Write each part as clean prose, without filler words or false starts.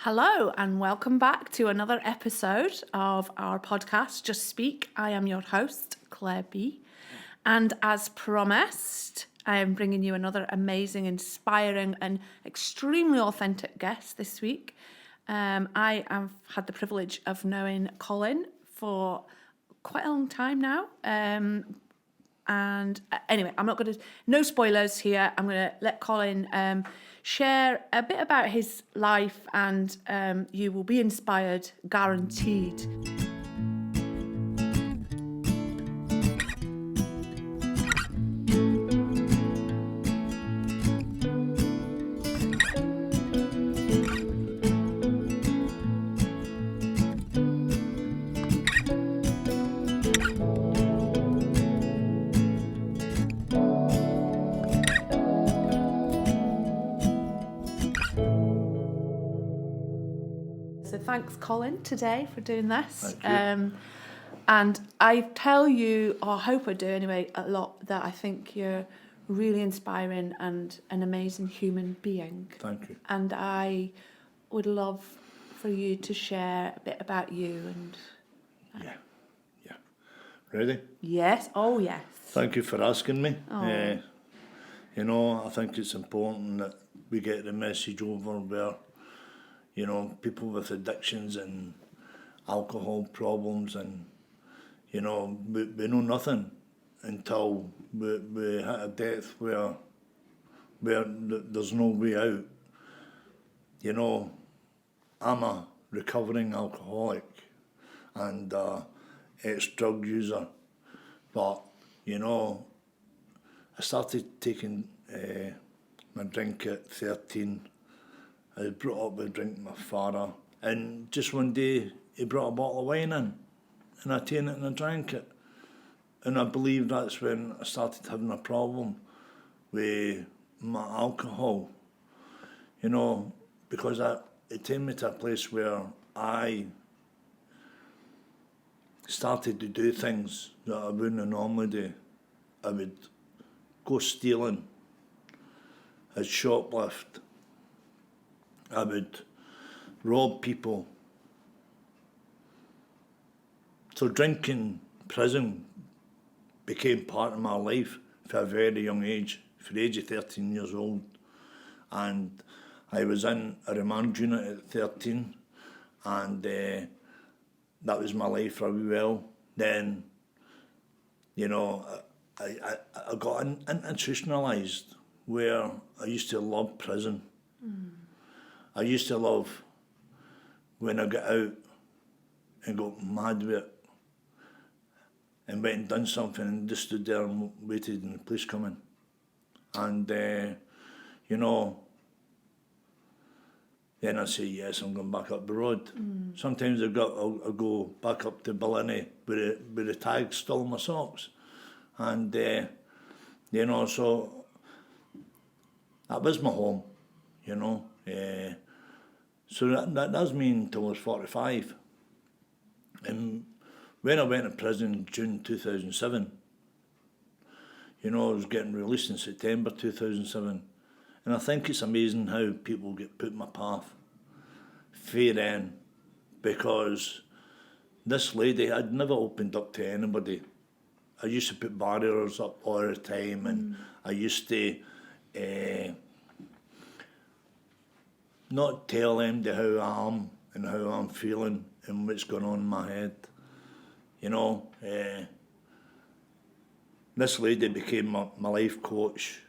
Hello and welcome back to another episode of our podcast, Just Speak. I am your host, Claire B. And as promised, I am bringing you another amazing, inspiring and extremely authentic guest this week. I have had the privilege of knowing Colin for quite a long time now. And anyway, I'm not going to, no spoilers here. I'm going to let Colin share a bit about his life and you will be inspired, guaranteed. So thanks, Colin, today for doing this. Thank you. And I tell you, or I hope I do anyway, a lot that I think you're really inspiring and an amazing human being. Thank you. And I would love for you to share a bit about you and... Yeah. Ready? Yes, oh yes. Thank you for asking me. Oh. I think it's important that we get the message over where, people with addictions and alcohol problems and, we know nothing until we hit a depth where there's no way out. I'm a recovering alcoholic and ex-drug user, but, I started taking my drink at 13. I was brought up with drinking my father, and just one day he brought a bottle of wine in, and I taken it and I drank it. And I believe that's when I started having a problem with my alcohol, because it took me to a place where I started to do things that I wouldn't normally do. I would go stealing, I'd shoplift, I would rob people. So drinking, prison became part of my life for a very young age, for the age of 13 years old. And I was in a remand unit at 13, and that was my life for a wee while. Then, I got institutionalised where I used to love prison. I used to love when I got out and got mad with it and went and done something and just stood there and waited and the police coming. And, then I say, yes, I'm going back up the road. Sometimes I'll go back up to Ballini with the tag still in my socks. And, so that was my home, So that does mean until I was 45. And when I went to prison in June 2007, I was getting released in September 2007. And I think it's amazing how people get put in my path. Fair end, because this lady, I'd never opened up to anybody. I used to put barriers up all the time, and I used to not tell them how I am and how I'm feeling and what's going on in my head. This lady became my life coach,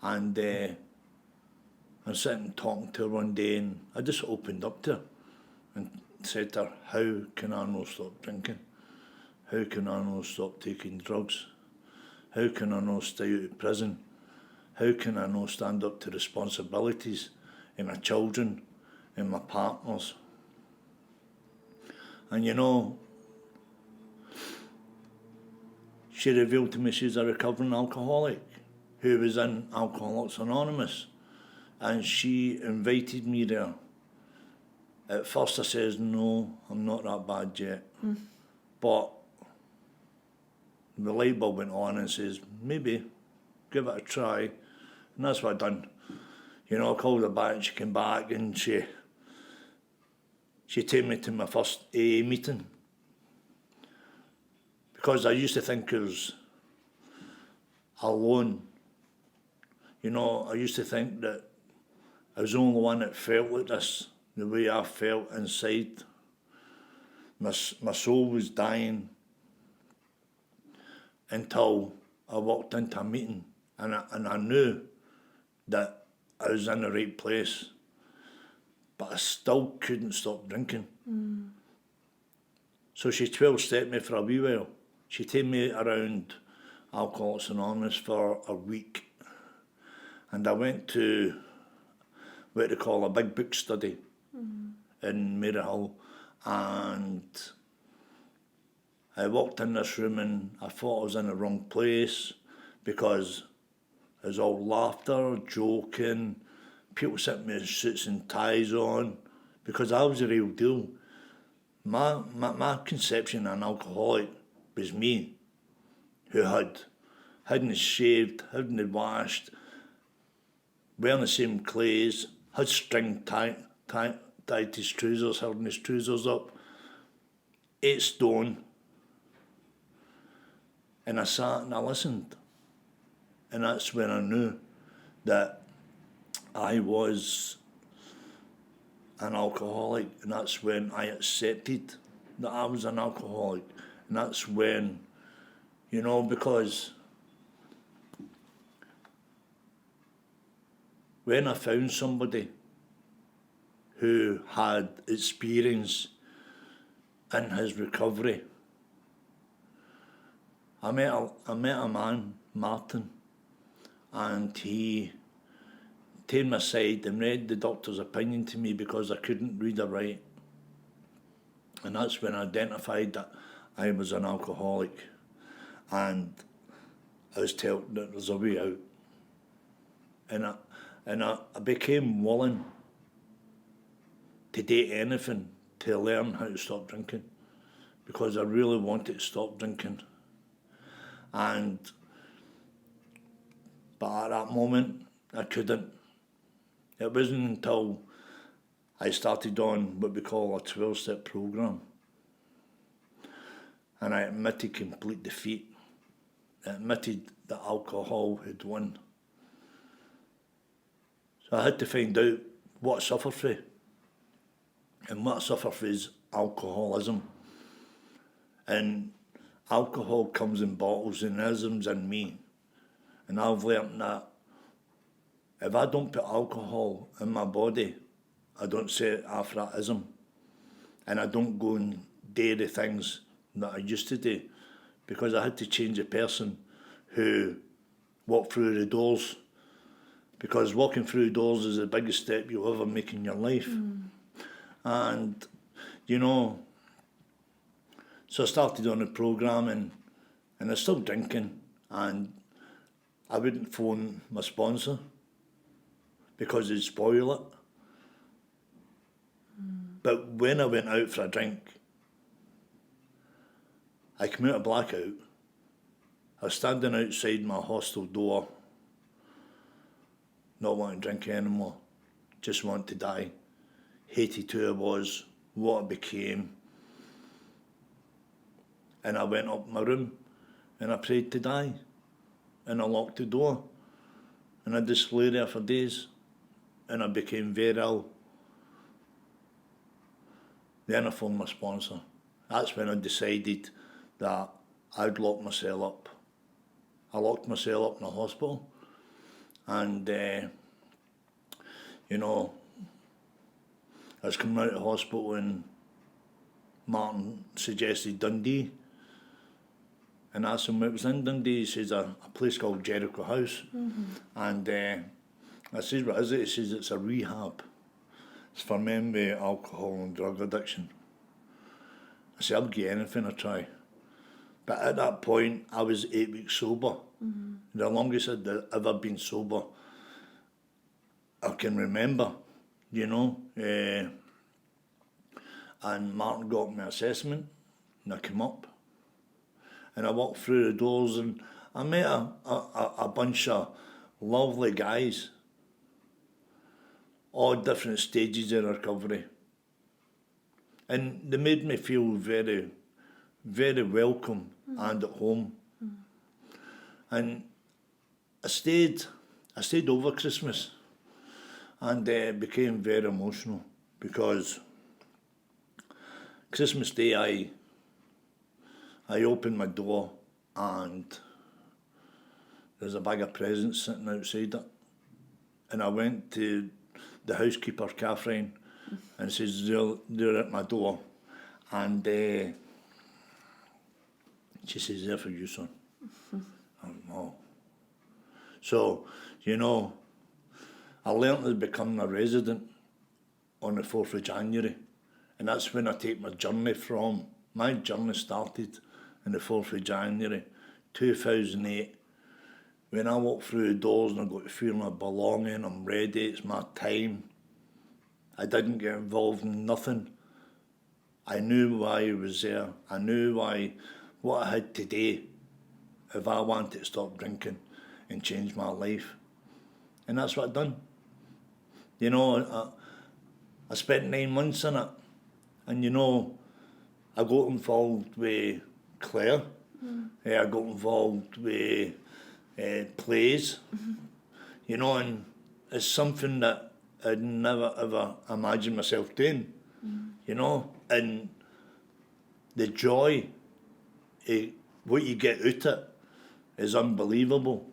and I'm sitting talking to her one day, and I just opened up to her and said to her, how can I not stop drinking? How can I not stop taking drugs? How can I not stay out of prison? How can I not stand up to responsibilities in my children and my partners? And she revealed to me she's a recovering alcoholic who was in Alcoholics Anonymous, and she invited me there. At first I says, no, I'm not that bad yet. But the light bulb went on and says, maybe, give it a try. And that's what I done. You know, I called her back and she came back and she took me to my first AA meeting. Because I used to think I was alone. You know, I used to think that I was the only one that felt like this, the way I felt inside. My soul was dying until I walked into a meeting and I knew that I was in the right place, but I still couldn't stop drinking. So she 12-stepped me for a wee while. She took me around Alcoholics Anonymous for a week, and I went to what they call a big book study in Maryhill, and I walked in this room and I thought I was in the wrong place because it was all laughter, joking, people sitting with suits and ties on, because I was the real deal. My conception of an alcoholic was me, who hadn't shaved, hadn't washed, wearing the same clothes, had string tied to his trousers, holding his trousers up, 8 stone. And I sat and I listened. And that's when I knew that I was an alcoholic, and that's when I accepted that I was an alcoholic. And that's when, you know, because when I found somebody who had experience in his recovery, I met a man, Martin, and he came aside and read the doctor's opinion to me because I couldn't read or write. And that's when I identified that I was an alcoholic, and I was told that there's a way out. And I became willing to do anything to learn how to stop drinking, because I really wanted to stop drinking. But at that moment, I couldn't. It wasn't until I started on what we call a 12-step program, and I admitted complete defeat. I admitted that alcohol had won. So I had to find out what I suffer from. And what I suffer from is alcoholism. And alcohol comes in bottles and isms in me. And I've learnt that if I don't put alcohol in my body, I don't say it after that ism. And I don't go and do the things that I used to do, because I had to change a person who walked through the doors, because walking through doors is the biggest step you'll ever make in your life. And, you know, so I started on the programme, and I was still drinking, and I wouldn't phone my sponsor because it'd spoil it. But when I went out for a drink, I came out of blackout. I was standing outside my hostel door, not wanting to drink anymore, just wanting to die. Hated who I was, what I became. And I went up my room and I prayed to die. And I locked the door. And I just lay there for days. And I became very ill. Then I phoned my sponsor. That's when I decided that I'd lock myself up. I locked myself up in the hospital. And, you know, I was coming out of the hospital and Martin suggested Dundee. And I asked him what was in Dundee. He says a place called Jericho House. And I says, what is it? He says it's a rehab. It's for men with alcohol and drug addiction. I said, I'll give anything a try. But at that point, I was 8 weeks sober. The longest I'd ever been sober I can remember, you know. And Martin got my assessment, and I came up. And I walked through the doors, and I met a bunch of lovely guys. all different stages of recovery. And they made me feel very, very welcome and at home. And I stayed over Christmas, and became very emotional because Christmas Day I opened my door and there's a bag of presents sitting outside it. And I went to the housekeeper, Catherine, and says, they're at my door. And she says, they're for you, son. Oh. So, you know, I learnt to become a resident on the 4th of January. And that's when I take my journey from. My journey started on the 4th of January, 2008. When I walked through the doors and I got the feeling of belonging, I'm ready, it's my time. I didn't get involved in nothing. I knew why I was there. I knew what I had today, if I wanted to stop drinking and change my life. And that's what I done. You know, I spent 9 months in it. And you know, I got involved with Claire. I got involved with plays. You know, and it's something that I'd never ever imagined myself doing. You know, and the joy, what you get out of it is unbelievable.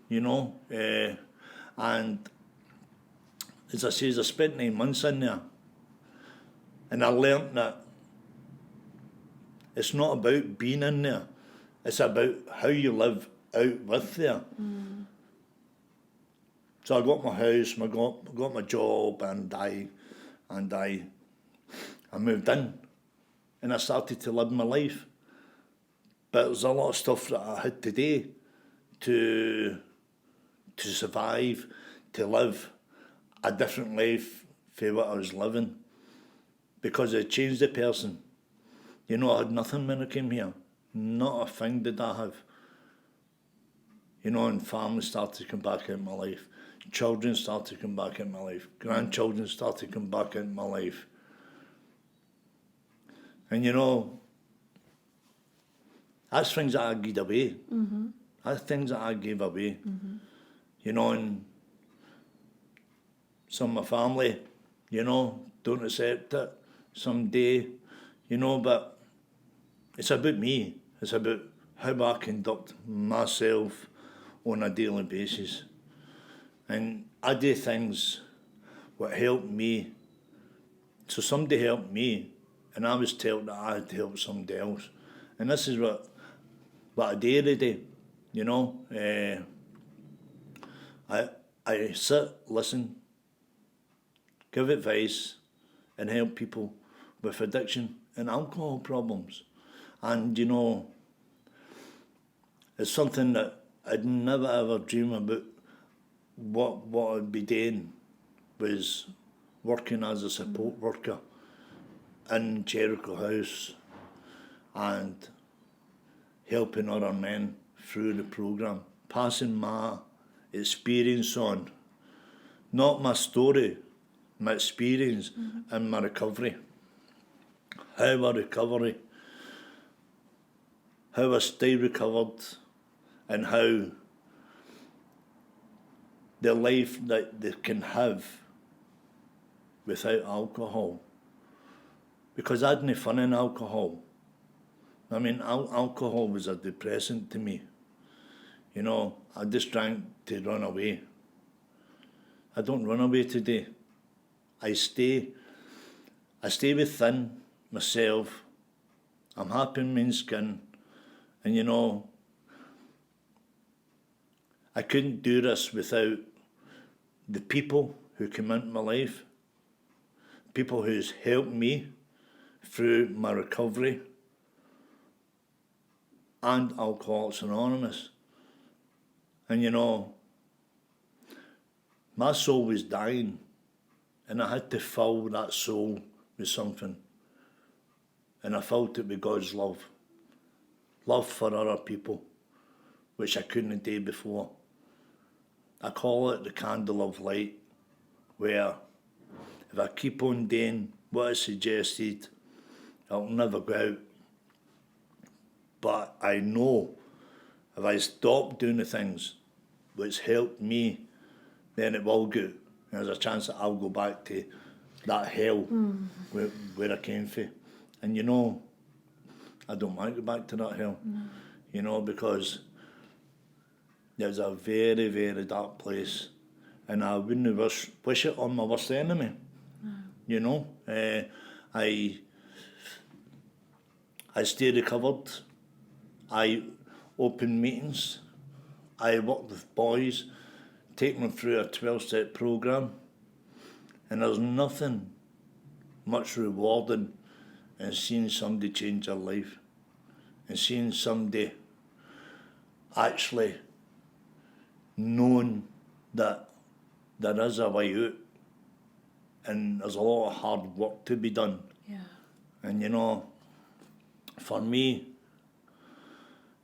You know, and as I say, I spent 9 months in there, and I learnt that it's not about being in there, it's about how you live out with there. So I got my house, I got my job, and I moved in, and I started to live my life. But there's a lot of stuff that I had to do to survive, to live a different life from what I was living, because it changed the person. You know, I had nothing when I came here. Not a thing did I have. You know, and family started to come back into my life. Children started to come back into my life. Grandchildren started to come back into my life. And you know, that's things that I gave away. That's things that I gave away. You know, and some of my family, you know, don't accept it someday, you know, but it's about me. It's about how I conduct myself on a daily basis. And I do things what help me. So somebody helped me, and I was told that I had to help somebody else. And this is what I do every day, you know. I sit, listen, give advice, and help people with addiction and alcohol problems. And, you know, it's something that I'd never ever dream about. What I'd be doing was working as a support worker in Jericho House and helping other men through the programme, passing my experience on, not my story, my experience and my recovery. How I stay recovered, and how the life that they can have without alcohol. Because I had no fun in alcohol. I mean, alcohol was a depressant to me. You know, I just drank to run away. I don't run away today. I stay within myself. I'm happy in my own skin. And you know, I couldn't do this without the people who come into my life, people who's helped me through my recovery, and Alcoholics Anonymous. And you know, my soul was dying, and I had to fill that soul with something. And I filled it with God's love for other people, which I couldn't do before. I call it the candle of light, where if I keep on doing what I suggested, I'll never go out. But I know if I stop doing the things which helped me, then it will go. There's a chance that I'll go back to that hell where I came from. And you know, I don't want to go back to that hell. You know, because there's a very, very dark place, and I wouldn't wish it on my worst enemy. You know, I stay recovered. I open meetings. I work with boys, take them through a 12-step program, and there's nothing much rewarding in seeing somebody change their life, and seeing somebody actually knowing that there is a way out, and there's a lot of hard work to be done. Yeah. And you know, for me,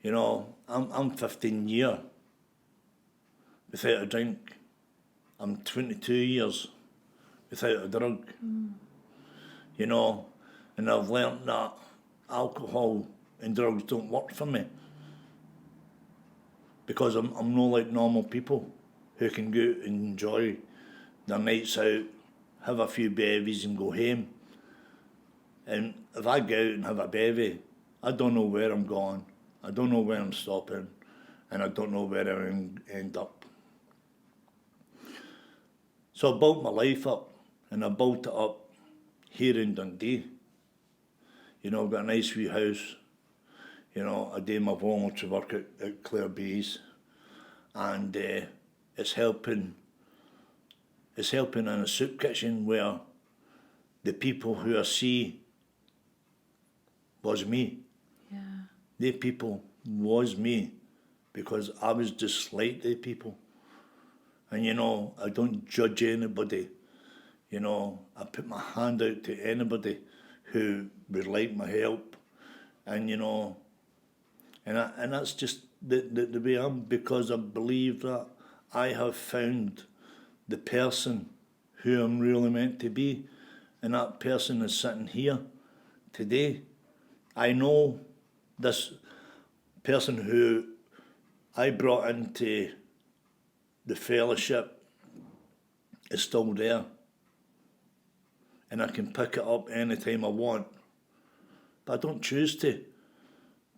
you know, I'm 15 years without a drink. I'm 22 years without a drug. You know, and I've learnt that alcohol and drugs don't work for me, because I'm not like normal people who can go out and enjoy their nights out, have a few bevies and go home. And if I go out and have a bevy, I don't know where I'm going, I don't know where I'm stopping, and I don't know where I'm end up. So I built my life up, and I built it up here in Dundee. You know, I've got a nice wee house. You know, I do my voluntary work at Clare Bees, and it's helping in a soup kitchen where the people who I see was me. Yeah. They people was me, because I was just like they people. And you know, I don't judge anybody. You know, I put my hand out to anybody who would like my help. And you know, and that's just the way I am, because I believe that I have found the person who I'm really meant to be, and that person is sitting here today. I know this person who I brought into the fellowship is still there, and I can pick it up anytime I want, but I don't choose to,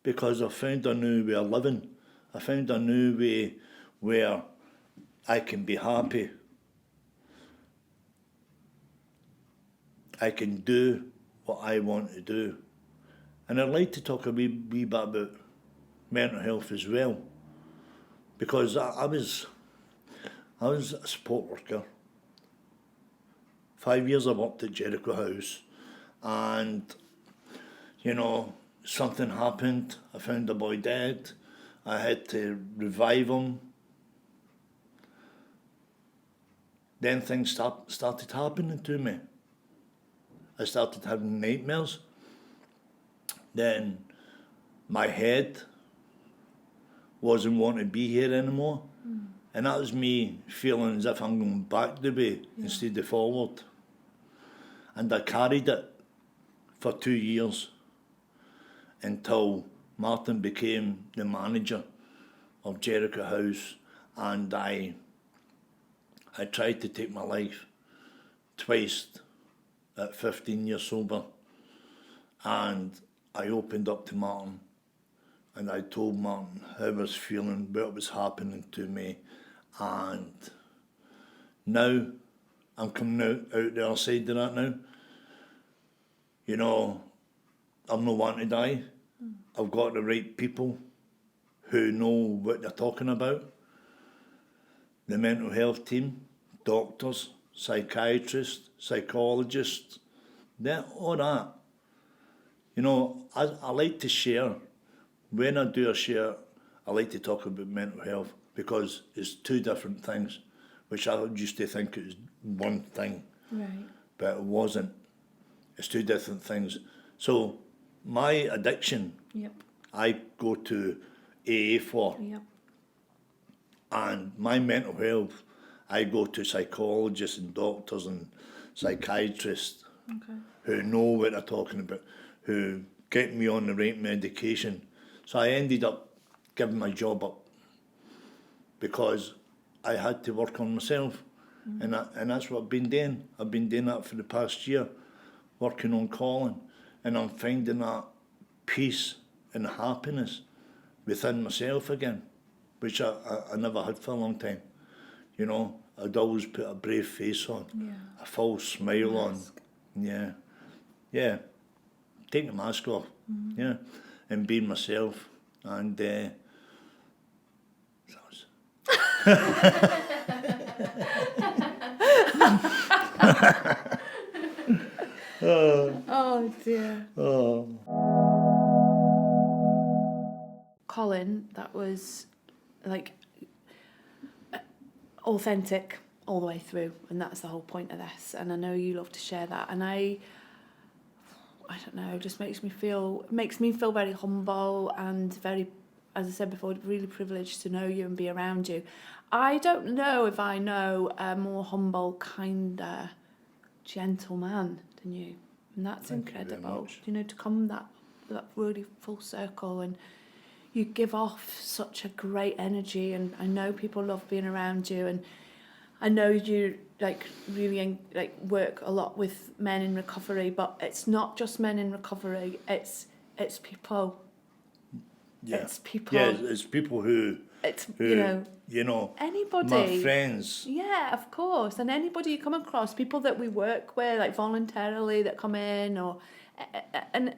because I found a new way of living. I found a new way where I can be happy. I can do what I want to do. And I'd like to talk a wee bit about mental health as well, because I was a support worker. 5 years I worked at Jericho House, and you know, something happened. I found the boy dead. I had to revive him. Then things started happening to me. I started having nightmares. Then my head wasn't wanting to be here anymore. And that was me feeling as if I'm going back the way instead of forward. And I carried it for 2 years until Martin became the manager of Jericho House, and I tried to take my life twice at 15 years sober, and I opened up to Martin, and I told Martin how I was feeling, what was happening to me, and now I'm coming out the other side of that now. You know, I'm not wanting to die. I've got the right people who know what they're talking about. The mental health team, doctors, psychiatrists, psychologists, all that. You know, I like to share. When I do a share, I like to talk about mental health, because it's two different things, which I used to think it was one thing, Right. but it wasn't. It's two different things. So my addiction, Yep. I go to AA for, Yep. and my mental health, I go to psychologists and doctors and psychiatrists Okay. who know what they're talking about, who get me on the right medication. So I ended up giving my job up because I had to work on myself. And that's what I've been doing. I've been doing that for the past year, working on Colin. And I'm finding that peace and happiness within myself again, which I never had for a long time. You know, I'd always put a brave face on, a false smile on. Yeah. Yeah. Take the mask off. Yeah. And being myself. And Oh dear. oh. Colin, that was like authentic all the way through, and that's the whole point of this. And I know you love to share that, and I don't know, it just makes me feel very humble and very, as I said before, really privileged to know you and be around you. I don't know if I know a more humble, kinder, gentle man than you, and that's Thank you very incredible. much. You know, to come that really full circle, and you give off such a great energy, and I know people love being around you, and I know you really work a lot with men in recovery, but it's not just men in recovery, it's people. Yeah. It's people. Yeah, it's people who you know, anybody. my friends. Yeah, of course. And anybody you come across, people that we work with, like voluntarily that come in, or and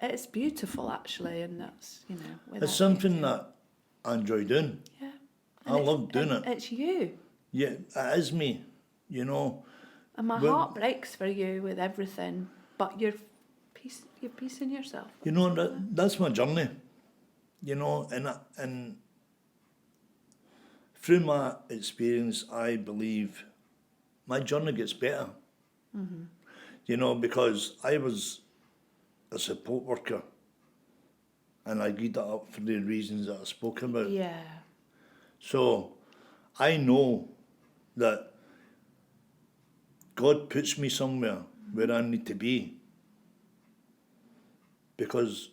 it's beautiful actually, and that's, you know, It's something that I enjoy doing. Yeah. I love doing it. It's you. Yeah, it is me, you know. And my heart breaks for you with everything, but you're peace in yourself. You know, that's my journey, you know, and through my experience, I believe my journey gets better. Mm-hmm. You know, because I was a support worker and I gave that up for the reasons that I spoke about. Yeah. So I know that God puts me somewhere where I need to be, because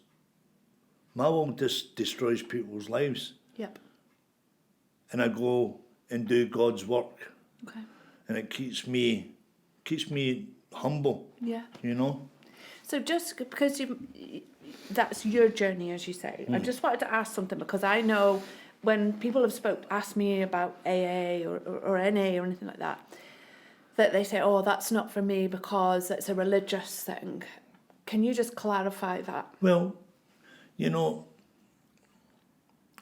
my world just destroys people's lives. Yep. And I go and do God's work. Okay. And it keeps me humble. Yeah. You know? So just because that's your journey, as you say, I just wanted to ask something, because I know when people have asked me about AA or NA or anything like that they say, oh, that's not for me because it's a religious thing. Can you just clarify that? Well, you know,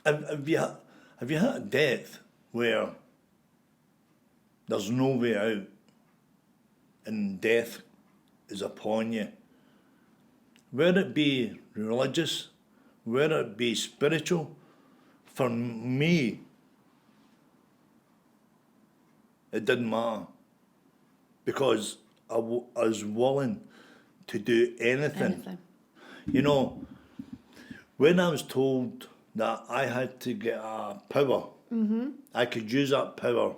have you had a death where there's no way out and death is upon you? Whether it be religious, whether it be spiritual, for me, it didn't matter, because I was willing to do anything. You know, when I was told that I had to get a power, I could use that power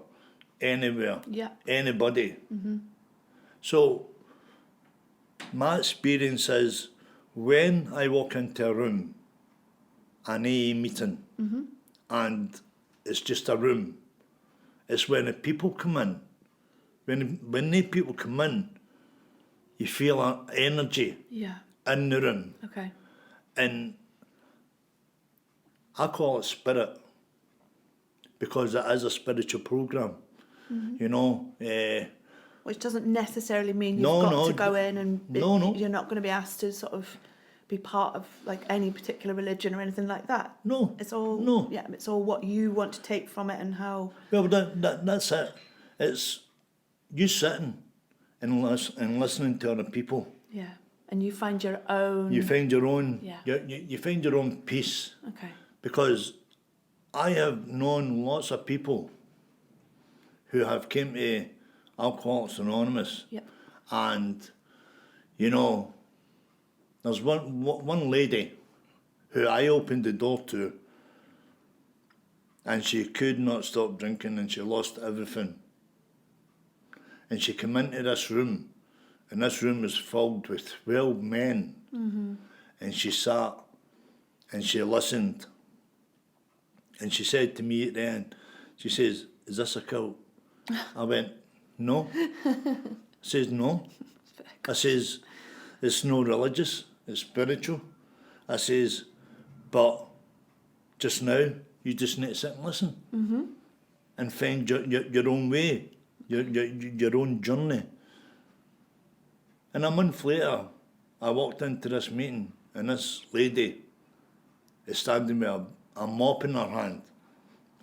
anywhere, anybody. So my experience is, when I walk into a room, an AA meeting, and it's just a room, it's when the people come in. When the people come in, you feel an energy in the room. Okay. And I call it spirit, because it is a spiritual program. You know, which doesn't necessarily mean you've got to go in and you're not going to be asked to sort of be part of like any particular religion or anything like that. No. It's all it's all what you want to take from it and how. Well, that's it. It's you sitting and listening to other people. Yeah, and you find your own. You find your own. Yeah. You find your own peace. Okay. Because I have known lots of people who have came to Alcoholics Anonymous. Yep. And, you know, there's one lady who I opened the door to, And she could not stop drinking, and she lost everything. And she came into this room, and this room was filled with 12 men. Mm-hmm. And she sat, and she listened. And she said to me at the end, she says, "Is this a cult?" I went, "No." I says, "No." I says, "It's no religious, it's spiritual." I says, "But just now, you just need to sit and listen, and find your own way, your own journey." And a month later, I walked into this meeting, and this lady is standing with a mop in her hand,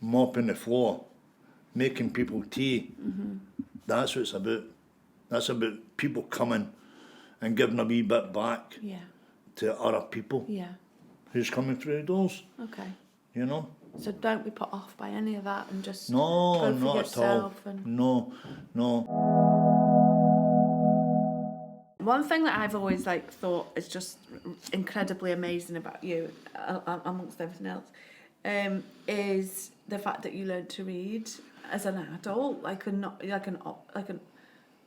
mopping the floor, making people tea. That's what it's about. That's about people coming and giving a wee bit back to other people who's coming through the doors. Okay. You know? So don't be put off by any of that, and just No, go for not yourself. at all. And No. one thing that I've always thought is just incredibly amazing about you, amongst everything else, is the fact that you learned to read as an adult,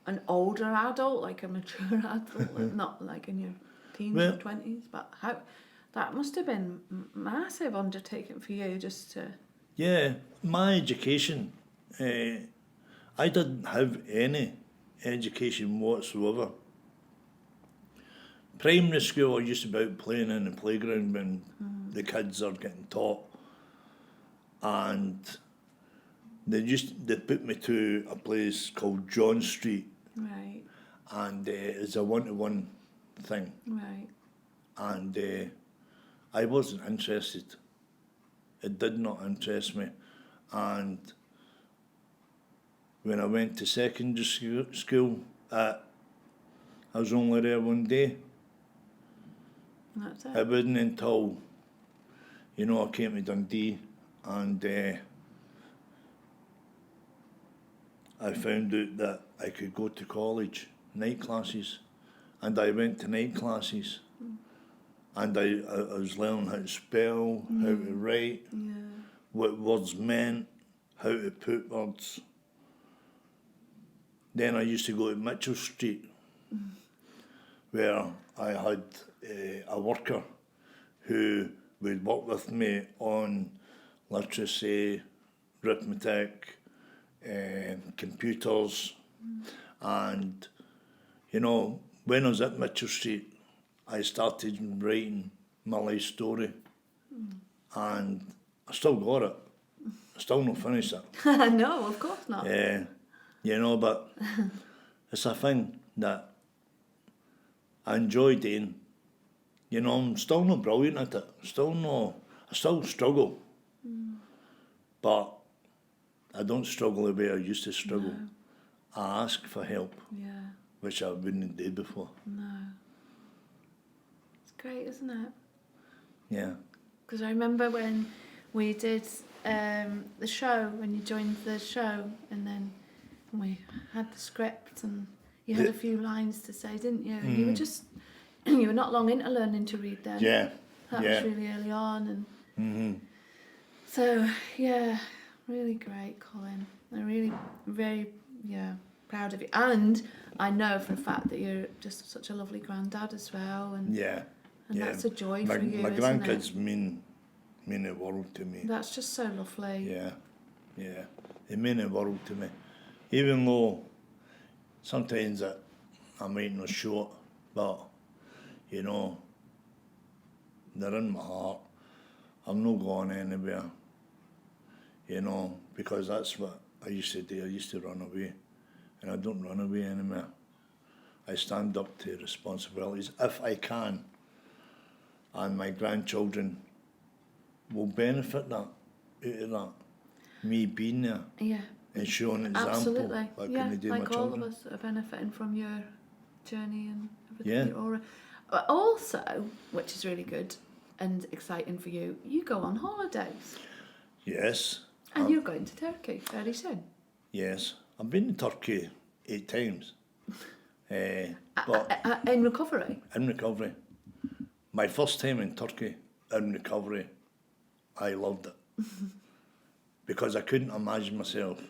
an older adult, like a mature adult, not like in your teens or 20s. But how that must have been massive undertaking for you, just to. Yeah, my education, I didn't have any education whatsoever. Primary school, I used to be out playing in the playground when the kids are getting taught, and they put me to a place called John Street, Right. and it's a one-to-one thing, Right. and I wasn't interested. It did not interest me, and when I went to secondary school, I was only there one day. That's it. It wasn't until, I came to Dundee, and I found out that I could go to college, night classes, and I went to night classes, and I was learning how to spell, how to write, what words meant, how to put words. Then I used to go to Mitchell Street, where I had a worker who would work with me on literacy, arithmetic, computers, and when I was at Mitchell Street, I started writing my life story, and I still got it. I still not finished it. No, of course not. But it's a thing that I enjoy doing. I'm still not brilliant at it. I still struggle. But I don't struggle the way I used to struggle. No. I ask for help, which I wouldn't do before. No. It's great, isn't it? Yeah. Because I remember when we did the show, when you joined the show, and then we had the script, and you had a few lines to say, didn't you? And you were just, you were not long into learning to read then. Yeah. That was really early on. And so, really great, Colin. I'm really very, proud of you. And I know for a fact that you're just such a lovely granddad as well. And that's a joy for you, my isn't grandkids it? mean the world to me. That's just so lovely. Yeah. They mean the world to me. Even though sometimes I might not show it, but, they're in my heart. I'm not going anywhere, because that's what I used to do. I used to run away, and I don't run away anymore. I stand up to responsibilities if I can, and my grandchildren will benefit out of that, me being there. Yeah. And showing an example. Absolutely. What can they do like my children? all of us are benefiting from your journey and everything. Yeah. You're all right. But also, which is really good and exciting for you, you go on holidays. Yes. And you're going to Turkey very soon. Yes. I've been to Turkey 8 times. But in recovery? In recovery. My first time in Turkey, in recovery, I loved it. because I couldn't imagine myself.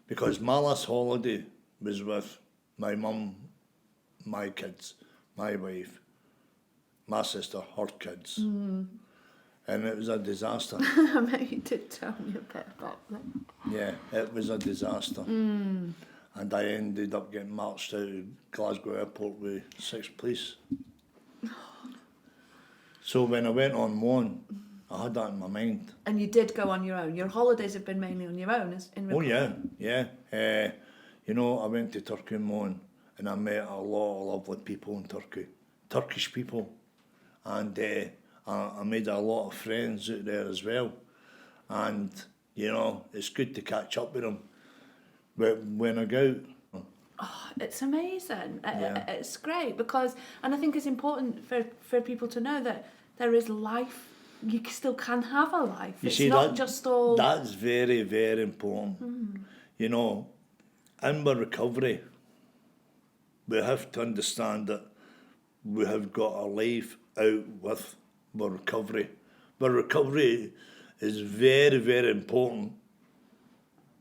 Because my last holiday was with my mum, my kids, my wife, my sister, her kids. And it was a disaster. I bet you did tell me a bit about them. Yeah, it was a disaster. And I ended up getting marched out of Glasgow Airport with 6 police. So when I went on one, I had that in my mind. And you did go on your own. Your holidays have been mainly on your own, Oh yeah. You know, I went to Turkey and Mon, and I met a lot of lovely people in Turkey, Turkish people, and I made a lot of friends out there as well. And you know, it's good to catch up with them. But when I go out, it's amazing. Yeah. It's great because, and I think it's important for people to know that there is life. You still can have a life. It's not just all. That's very, very important. You know, in our recovery, we have to understand that we have got a life out with our recovery. But recovery is very, very important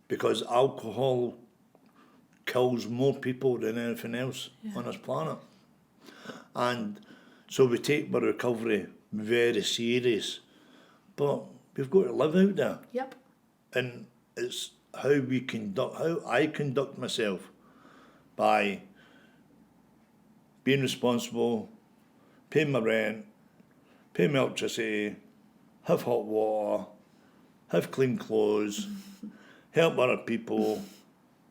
because alcohol kills more people than anything else on this planet. And so we take our recovery very serious. But we've got to live out there. Yep. And it's how I conduct myself by being responsible, paying my rent, paying my electricity, have hot water, have clean clothes, help other people,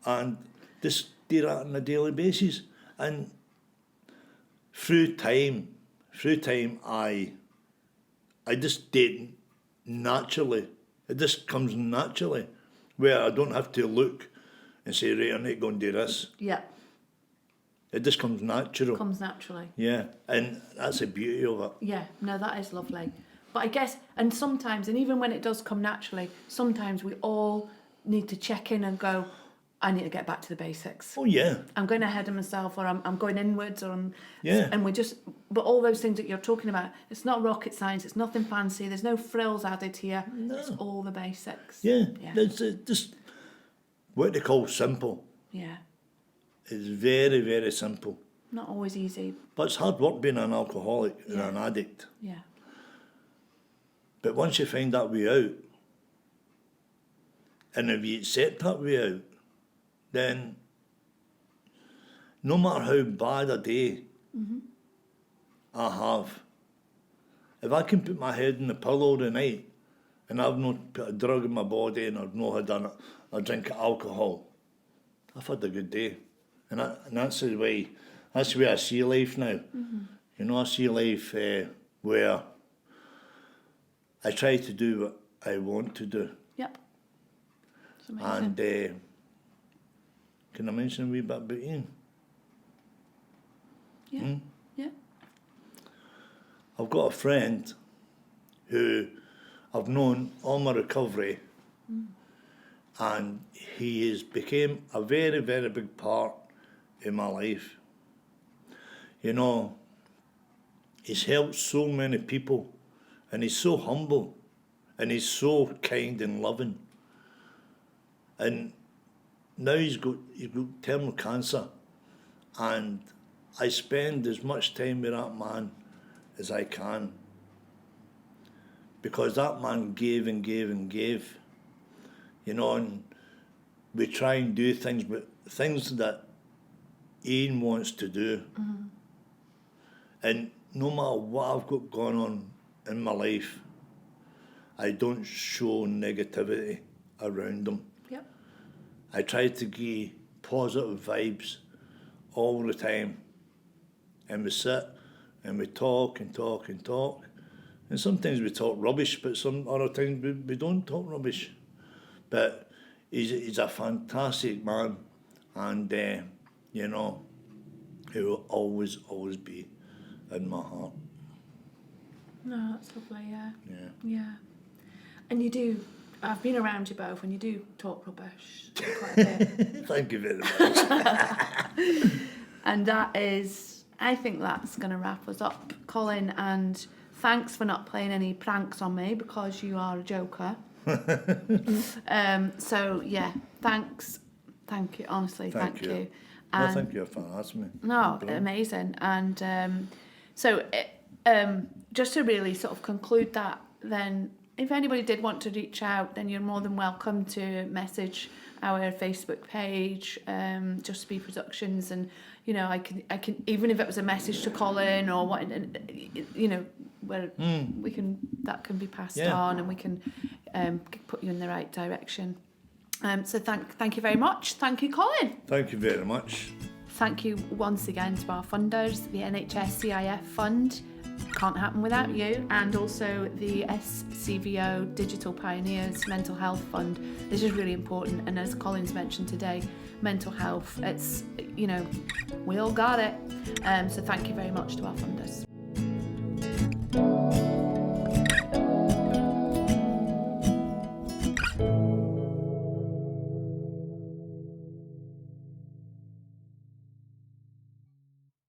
and just do that on a daily basis. And through time, I just date naturally. It just comes naturally, where I don't have to look and say, right, I need to go and do this. Yeah. It just comes natural. Comes naturally. Yeah, and that's the beauty of it. Yeah, no, that is lovely. But I guess, and sometimes, and even when it does come naturally, sometimes we all need to check in and go, I need to get back to the basics. Oh yeah. I'm going ahead of myself, or I'm going inwards, or Yeah. and but all those things that you're talking about, it's not rocket science, it's nothing fancy, there's no frills added here, it's all the basics. Yeah. It's just what they call simple. Yeah. It's very, very simple. Not always easy. But it's hard work being an alcoholic and an addict. Yeah. But once you find that way out, and if you accept that way out, then no matter how bad a day I have, if I can put my head in the pillow the night and I've not put a drug in my body and I've not had a drink of alcohol, I've had a good day. And that's the way I see life now. You know, I see life where I try to do what I want to do. Yep. It's amazing. And can I mention a wee bit about Ian? Yeah. Yeah. I've got a friend who I've known all my recovery, and he has become a very, very big part in my life. You know, he's helped so many people, and he's so humble, and he's so kind and loving. And now he's got terminal cancer, and I spend as much time with that man as I can, because that man gave and gave and gave, you know, and we try and do things, but things that Ian wants to do. And no matter what I've got going on in my life, I don't show negativity around them. Yep. I try to give positive vibes all the time. And we sit and we talk and talk and talk. And sometimes we talk rubbish, but some other times we don't talk rubbish. But he's a fantastic man, and you know, he will always be in my heart. No, that's lovely, yeah. Yeah. Yeah. And you do, I've been around you both, and you do talk rubbish quite a bit. Thank you very much. And that is, I think that's going to wrap us up, Colin, and thanks for not playing any pranks on me, because you are a joker. So yeah, thanks. Thank you, honestly, thank you. Well, thank you for asking me. No, Brilliant. amazing. And just to really sort of conclude that, then if anybody did want to reach out, then you're more than welcome to message our Facebook page, Just Be Productions, and you know I can even if it was a message to Colin or what, you know, where we can, that can be passed on, and we can put you in the right direction. So thank you very much. Thank you, Colin. Thank you very much. Thank you once again to our funders, the NHS CIF Fund, can't happen without you, and also the SCVO Digital Pioneers Mental Health Fund. This is really important, and as Colin's mentioned today, mental health, it's, you know, we all got it. So thank you very much to our funders.